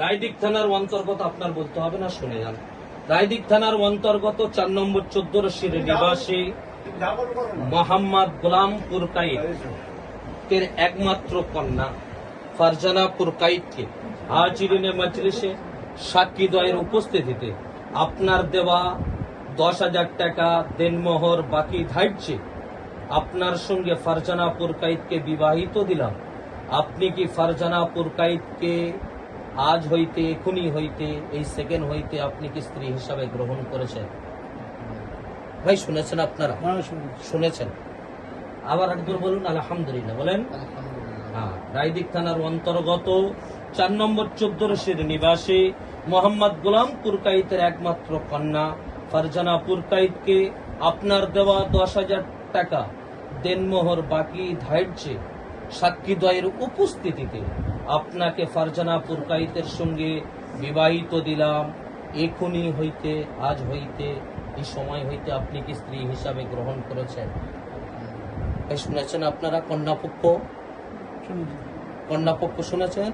রায়দিক থানার অন্তর্গত আপনার বলতে হবে না, শুনে যান। রায়দিক থানার অন্তর্গত 4 নম্বর 14 রশির নিবাসী মোহাম্মদ গোলাম পুরকাইতের একমাত্র কন্যা ফারজানা পুরকাইতকে হাজিরিনে মজলিসে সাক্ষীদ্বয়ের উপস্থিতিতে আপনার দেওয়া 10,000 টাকা দেনমোহর বাকি ধার্যে আপনার সঙ্গে ফারজানা পুরকাইতকে বিবাহিত দিলাম। আপনি কি ফারজানা পুরকাইতকে আজ হইতে, এখনই হইতে, এই সেকেন্ড হইতে আপনি কি স্ত্রী হিসাবে গ্রহণ করেছেন? ভাই শুনেছেন আপনারা? শুনেছেন? আবার একবার বলুন আলহামদুলিল্লাহ বলেন। হ্যাঁ, রায়দিক থানার অন্তর্গত 4 নম্বর 14 রশির নিবাসী মোহাম্মদ গোলাম পুরকাইতের একমাত্র কন্যা ফারজানা পুরকাইতকে আপনার দেওয়া 10,000 টাকা দেনমোহর বাকি ধার্যে সাক্ষীদ্বয়ের উপস্থিতিতে আপনাকে ফারজানা পুরকাইতের সঙ্গে বিবাহিত দিলাম। এখনই হইতে, আজ হইতে, এই সময় হইতে আপনি কি স্ত্রী হিসাবে গ্রহণ করেছেন? শুনেছেন আপনারা? কন্যাপক্ষ শুনেছেন?